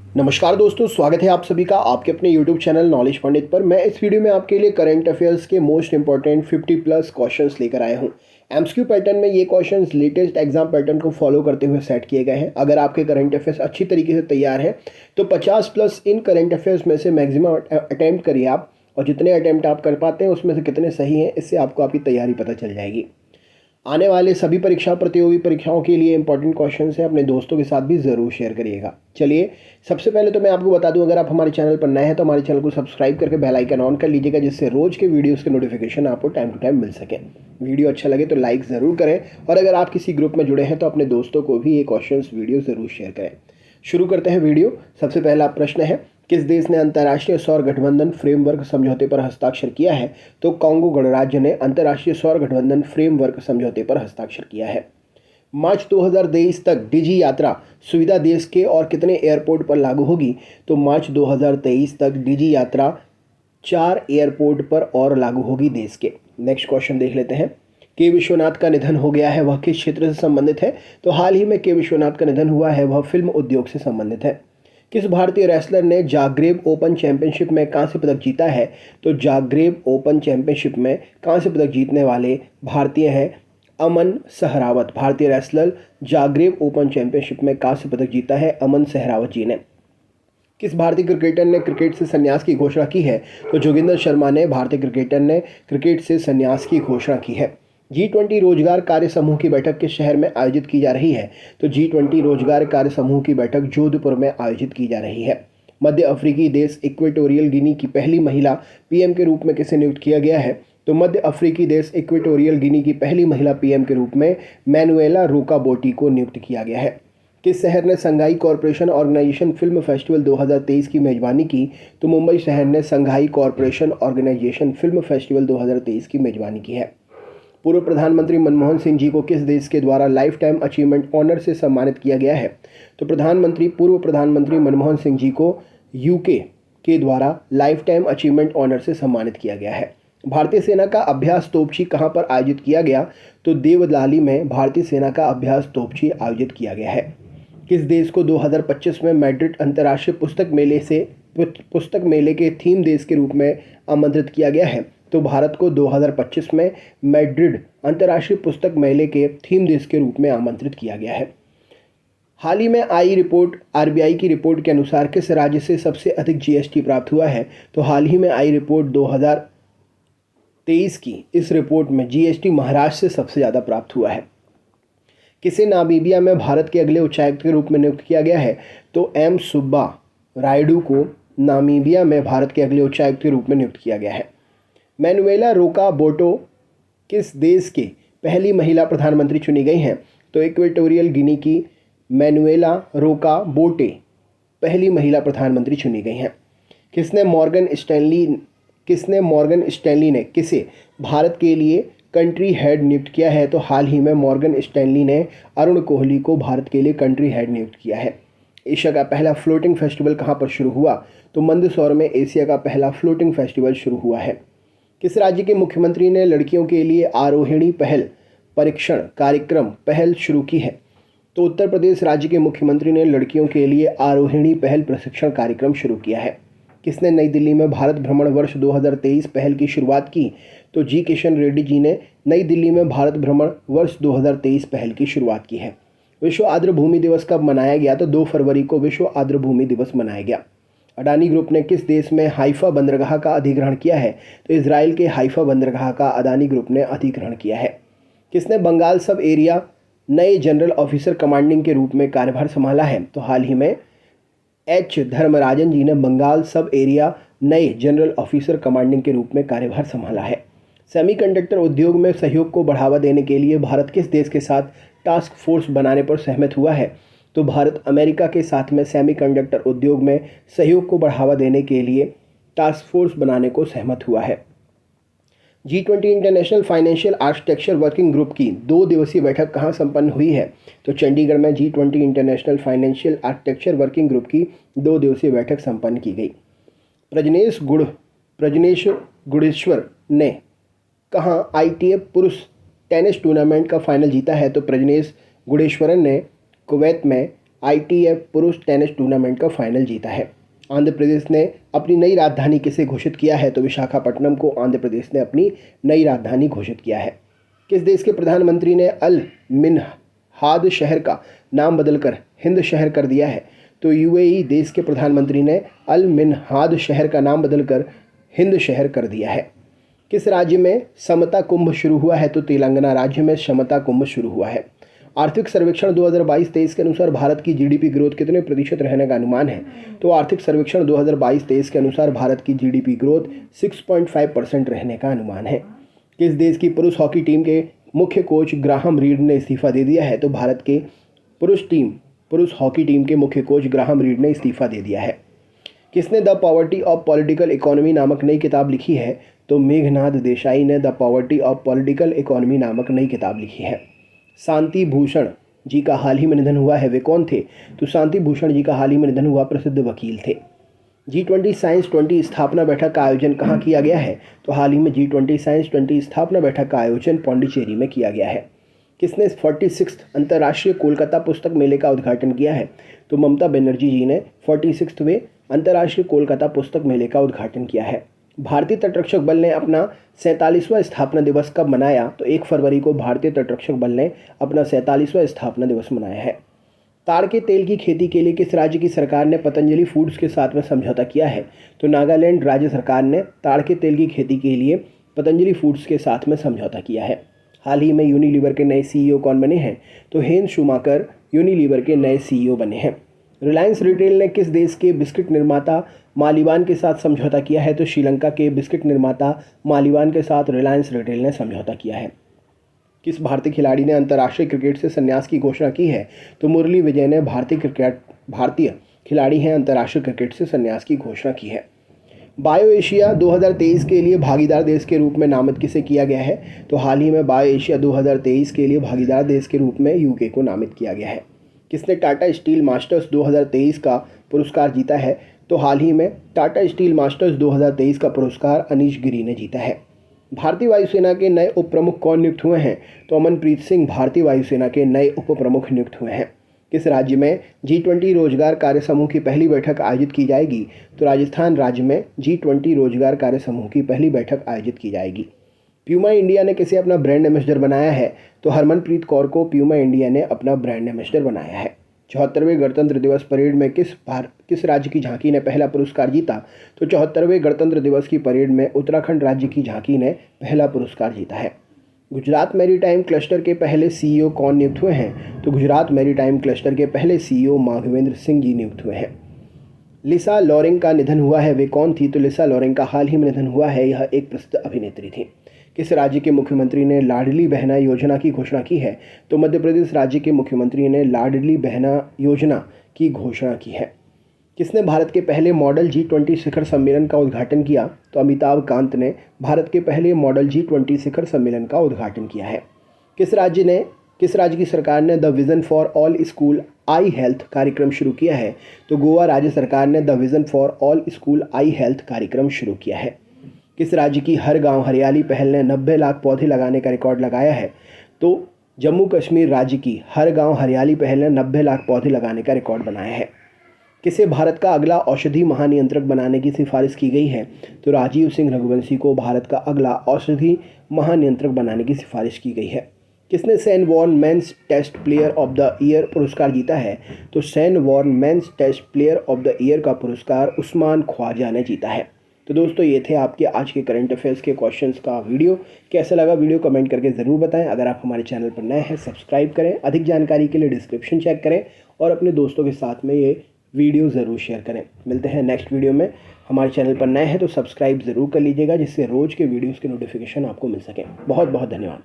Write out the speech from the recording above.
नमस्कार दोस्तों, स्वागत है आप सभी का आपके अपने YouTube चैनल नॉलेज पंडित पर। मैं इस वीडियो में आपके लिए करंट अफेयर्स के मोस्ट इंपॉर्टेंट 50 प्लस क्वेश्चंस लेकर आया हूं। एमसीक्यू पैटर्न में ये क्वेश्चंस लेटेस्ट एग्जाम पैटर्न को फॉलो करते हुए सेट किए गए हैं। अगर आपके करंट अफेयर्स अच्छी तरीके से तैयार हैं तो 50 प्लस इन करंट अफेयर्स में से मैक्सिमम अटैम्प्ट करिए आप, और जितने अटैम्प्ट आप कर पाते हैं उसमें से कितने सही हैं, इससे आपको आपकी तैयारी पता चल जाएगी। आने वाले सभी प्रतियोगी परीक्षाओं के लिए इंपॉर्टेंट क्वेश्चंस हैं, अपने दोस्तों के साथ भी ज़रूर शेयर करिएगा। चलिए, सबसे पहले तो मैं आपको बता दूं, अगर आप हमारे चैनल पर नए हैं तो हमारे चैनल को सब्सक्राइब करके बेल आइकन ऑन कर लीजिएगा, जिससे रोज़ के वीडियोस के नोटिफिकेशन आपको टाइम टू टाइम मिल सके। वीडियो अच्छा लगे तो लाइक ज़रूर करें, और अगर आप किसी ग्रुप में जुड़े हैं तो अपने दोस्तों को भी ये क्वेश्चन वीडियो ज़रूर शेयर करें। शुरू करते हैं वीडियो। सबसे पहला प्रश्न है, किस देश ने अंतर्राष्ट्रीय सौर गठबंधन फ्रेमवर्क समझौते पर हस्ताक्षर किया है? तो कांगो गणराज्य ने अंतर्राष्ट्रीय सौर गठबंधन फ्रेमवर्क समझौते पर हस्ताक्षर किया है। मार्च 2023 तक डिजी यात्रा सुविधा देश के और कितने एयरपोर्ट पर लागू होगी? तो मार्च 2023 तक डिजी यात्रा 4 एयरपोर्ट पर और लागू होगी देश के। नेक्स्ट क्वेश्चन देख लेते हैं। के विश्वनाथ का निधन हो गया है, वह किस क्षेत्र से संबंधित है? तो हाल ही में के विश्वनाथ का निधन हुआ है, वह फिल्म उद्योग से संबंधित है। किस भारतीय रेसलर ने जाग्रेब ओपन चैंपियनशिप में कांस्य पदक जीता है? तो जाग्रेब ओपन चैंपियनशिप में कांस्य पदक जीतने वाले भारतीय हैं अमन सहरावत। भारतीय रेसलर जाग्रेब ओपन चैंपियनशिप में कांस्य पदक जीता है अमन सहरावत जी ने। किस भारतीय क्रिकेटर ने क्रिकेट से संन्यास की घोषणा की है? तो जोगिंदर शर्मा ने भारतीय क्रिकेटर ने क्रिकेट से संन्यास की घोषणा की है। G20 रोजगार कार्य समूह की बैठक किस शहर में आयोजित की जा रही है? तो G20 रोजगार कार्य समूह की बैठक जोधपुर में आयोजित की जा रही है। मध्य अफ्रीकी देश इक्वेटोरियल गिनी की पहली महिला पीएम के रूप में किसे नियुक्त किया गया है? तो मध्य अफ्रीकी देश इक्वेटोरियल गिनी की पहली महिला पीएम के रूप में मैनुएला रोकाबोटी को नियुक्त किया गया है। किस शहर ने Shanghai corporation organisation film festival 2023 की मेजबानी की? तो मुंबई शहर ने Shanghai corporation organisation film festival 2023 की मेजबानी की है। पूर्व प्रधानमंत्री मनमोहन सिंह जी को किस देश के द्वारा लाइफ टाइम अचीवमेंट ऑनर से सम्मानित किया गया है? तो पूर्व प्रधानमंत्री मनमोहन सिंह जी को यूके के द्वारा लाइफ टाइम अचीवमेंट ऑनर से सम्मानित किया गया है। भारतीय सेना का अभ्यास तोपची कहां पर आयोजित किया गया? तो देवलाली में भारतीय सेना का अभ्यास तोपची आयोजित किया गया है। किस देश को 2025 में मैड्रिड अंतर्राष्ट्रीय पुस्तक मेले के थीम देश के रूप में आमंत्रित किया गया है? तो भारत को 2025 में मैड्रिड अंतर्राष्ट्रीय पुस्तक मेले के थीम देश के रूप में आमंत्रित किया गया है। हाल ही में आई रिपोर्ट आरबीआई की रिपोर्ट के अनुसार किस राज्य से सबसे अधिक जीएसटी प्राप्त हुआ है? तो हाल ही में आई रिपोर्ट 2023 की इस रिपोर्ट में जीएसटी महाराष्ट्र से सबसे ज़्यादा प्राप्त हुआ है। किसे नामीबिया में भारत के अगले उच्चायुक्त के रूप में नियुक्त किया गया है? तो एम सुब्बा रायडू को नामीबिया में भारत के अगले उच्चायुक्त के रूप में नियुक्त किया गया है। मैनुएला रोकाबोटो किस देश के पहली महिला प्रधानमंत्री चुनी गई हैं? तो इक्वेटोरियल गिनी की मैनुएला रोकाबोटे पहली महिला प्रधानमंत्री चुनी गई हैं। किसने मॉर्गन स्टैनली ने किसे भारत के लिए कंट्री हेड नियुक्त किया है? तो हाल ही में मॉर्गन स्टैनली ने अरुण कोहली को भारत के लिए कंट्री हेड नियुक्त किया है। एशिया का पहला फ्लोटिंग फेस्टिवल कहां पर शुरू हुआ? तो मंदसौर में एशिया का पहला फ्लोटिंग फेस्टिवल शुरू हुआ है। किस राज्य के मुख्यमंत्री ने लड़कियों के लिए आरोहिणी पहल परीक्षण कार्यक्रम पहल शुरू की है? तो उत्तर प्रदेश राज्य के मुख्यमंत्री ने लड़कियों के लिए आरोहिणी पहल प्रशिक्षण कार्यक्रम शुरू किया है। किसने नई दिल्ली में भारत भ्रमण वर्ष 2023 पहल की शुरुआत की? तो जी किशन रेड्डी जी ने नई दिल्ली में भारत भ्रमण वर्ष 2023 पहल की शुरुआत की है। विश्व आर्द्रभूमि दिवस कब मनाया गया? तो 2 फरवरी को विश्व आर्द्रभूमि दिवस मनाया गया। अडानी ग्रुप ने किस देश में हाइफा बंदरगाह का अधिग्रहण किया है? तो इजराइल के हाइफा बंदरगाह का अडानी ग्रुप ने अधिग्रहण किया है। किसने बंगाल सब एरिया नए जनरल ऑफिसर कमांडिंग के रूप में कार्यभार संभाला है? तो हाल ही में एच धर्मराजन जी ने बंगाल सब एरिया नए जनरल ऑफिसर कमांडिंग के रूप में कार्यभार संभाला है। सेमीकंडक्टर उद्योग में सहयोग को बढ़ावा देने के लिए भारत किस देश के साथ टास्क फोर्स बनाने पर सहमत हुआ है? तो भारत अमेरिका के साथ में सेमीकंडक्टर उद्योग में सहयोग को बढ़ावा देने के लिए टास्क फोर्स बनाने को सहमत हुआ है। G20 international financial architecture working group की 2 दिवसीय बैठक कहां संपन्न हुई है? तो चंडीगढ़ में G20 international financial architecture working group की 2 दिवसीय बैठक संपन्न की गई। प्रजनेश गुणेश्वर ने कहां ITF पुरुष टेनिस टूर्नामेंट का फाइनल जीता है? तो प्रजनेश गुणेश्वरन ने कुवैत में ITF पुरुष टेनिस टूर्नामेंट का फाइनल जीता है? आंध्र प्रदेश ने अपनी नई राजधानी किसे घोषित किया है? तो विशाखापट्टनम को आंध्र प्रदेश ने अपनी नई राजधानी घोषित किया है। किस देश के प्रधानमंत्री ने अल मिन्हाद शहर का नाम बदलकर हिंद शहर कर दिया है? तो UAE देश के प्रधानमंत्री ने अल मिन्हाद शहर का नाम बदलकर हिंद शहर कर दिया है। किस राज्य में समता कुंभ शुरू हुआ है? तो तेलंगाना राज्य में समता कुंभ शुरू हुआ है। आर्थिक सर्वेक्षण 2022-23 के अनुसार भारत की GDP ग्रोथ कितने प्रतिशत रहने का अनुमान है? तो आर्थिक सर्वेक्षण 2022-23 के अनुसार भारत की GDP ग्रोथ 6.5% रहने का अनुमान है। किस देश की पुरुष हॉकी टीम के मुख्य कोच ग्राहम रीड ने इस्तीफा दे दिया है? तो भारत के पुरुष हॉकी टीम के मुख्य कोच ग्राहम रीड ने इस्तीफा दे दिया है। किसने the poverty of political economy नामक नई किताब लिखी है? तो मेघनाद देसाई ने the poverty of political economy नामक नई किताब लिखी है। शांति भूषण जी का हाल ही में निधन हुआ है, वे कौन थे? तो शांति भूषण जी का हाल ही में निधन हुआ प्रसिद्ध वकील थे। G20 साइंस 20 स्थापना बैठक का आयोजन कहाँ किया गया है? तो हाल ही में G20 साइंस 20 स्थापना बैठक का आयोजन पौंडीचेरी में किया गया है। किसने 46th अंतर्राष्ट्रीय कोलकाता पुस्तक मेले का उद्घाटन किया है? तो ममता बनर्जी जी ने 46वें अंतर्राष्ट्रीय कोलकाता पुस्तक मेले का उद्घाटन किया है। भारतीय तटरक्षक बल ने अपना 47वां स्थापना दिवस कब मनाया? तो 1 फरवरी को भारतीय तटरक्षक बल ने अपना 47वां स्थापना दिवस मनाया है। ताड़ के तेल की खेती के लिए किस राज्य की सरकार ने पतंजलि फूड्स के साथ में समझौता किया है? तो नागालैंड राज्य सरकार ने ताड़ के तेल की खेती के लिए पतंजलि फूड्स के साथ में समझौता किया है। हाल ही में यूनिलीवर के नए CEO कौन बने हैं? तो हेन शूमाकर यूनिलीवर के नए CEO बने हैं। रिलायंस रिटेल ने किस देश के बिस्किट निर्माता मालीवान के साथ समझौता किया है? तो श्रीलंका के बिस्किट निर्माता मालीवान के साथ रिलायंस रिटेल ने समझौता किया है। किस भारतीय खिलाड़ी ने अंतर्राष्ट्रीय क्रिकेट से संन्यास की घोषणा की है? तो मुरली विजय ने भारतीय खिलाड़ी हैं अंतर्राष्ट्रीय क्रिकेट से संन्यास की घोषणा की है। बायो एशिया 2023 के लिए भागीदार देश के रूप में नामित किसे किया गया है? तो हाल ही में बायो एशिया 2023 के लिए भागीदार देश के रूप में UK को नामित किया गया है। किसने टाटा स्टील मास्टर्स 2023 का पुरस्कार जीता है? तो हाल ही में टाटा स्टील मास्टर्स 2023 का पुरस्कार अनीश गिरी ने जीता है। भारतीय वायुसेना के नए उप प्रमुख कौन नियुक्त हुए हैं? तो अमनप्रीत सिंह भारतीय वायुसेना के नए उप प्रमुख नियुक्त हुए हैं। किस राज्य में G20 रोजगार कार्य समूह की पहली बैठक आयोजित की जाएगी? तो राजस्थान राज्य में G20 रोजगार कार्य समूह की पहली बैठक आयोजित की जाएगी। प्यूमा इंडिया ने किसे अपना ब्रांड एम्बेसडर बनाया है? तो हरमनप्रीत कौर को प्यूमा इंडिया ने अपना ब्रांड एम्बेसडर बनाया है। 74वें गणतंत्र दिवस परेड में किस राज्य की झांकी ने पहला पुरस्कार जीता? तो 74वें गणतंत्र दिवस की परेड में उत्तराखंड राज्य की झांकी ने पहला पुरस्कार जीता है। गुजरात मैरीटाइम क्लस्टर के पहले CEO कौन नियुक्त हुए हैं? तो गुजरात मैरीटाइम क्लस्टर के पहले CEO माघवेंद्र सिंह जी नियुक्त हुए हैं। लिसा लॉरेंग का निधन हुआ है, वे कौन थी? तो लिसा लॉरेंग का हाल ही में निधन हुआ है, यह एक प्रसिद्ध अभिनेत्री थी। किस राज्य के मुख्यमंत्री ने लाडली बहना योजना की घोषणा की है? तो मध्य प्रदेश राज्य के मुख्यमंत्री ने लाडली बहना योजना की घोषणा की है। किसने भारत के पहले मॉडल G20 शिखर सम्मेलन का उद्घाटन किया? तो अमिताभ कांत ने भारत के पहले मॉडल G20 शिखर सम्मेलन का उद्घाटन किया है। किस राज्य की सरकार ने the vision for all school I health कार्यक्रम शुरू किया है? तो गोवा राज्य सरकार ने the vision for all school I health कार्यक्रम शुरू किया है। किस राज्य की हर गांव हरियाली पहल ने 90 लाख पौधे लगाने का रिकॉर्ड लगाया है? तो जम्मू कश्मीर राज्य की हर गांव हरियाली पहल ने 90 लाख पौधे लगाने का रिकॉर्ड बनाया है। किसे भारत का अगला औषधि महानियंत्रक बनाने की सिफारिश की गई है? तो राजीव सिंह रघुवंशी को भारत का अगला औषधि महानियंत्रक बनाने की सिफारिश की गई है। किसने Shane Warne men's test player of the year पुरस्कार जीता है? तो Shane Warne men's test player of the year का पुरस्कार उस्मान ख्वाजा ने जीता है। तो दोस्तों ये थे आपके आज के करंट अफेयर्स के क्वेश्चंस का वीडियो। कैसा लगा वीडियो कमेंट करके ज़रूर बताएं। अगर आप हमारे चैनल पर नए हैं सब्सक्राइब करें। अधिक जानकारी के लिए डिस्क्रिप्शन चेक करें और अपने दोस्तों के साथ में ये वीडियो ज़रूर शेयर करें। मिलते हैं नेक्स्ट वीडियो में। हमारे चैनल पर नए हैं तो सब्सक्राइब ज़रूर कर लीजिएगा, जिससे रोज़ के वीडियोज़ के नोटिफिकेशन आपको मिल सकें। बहुत बहुत धन्यवाद।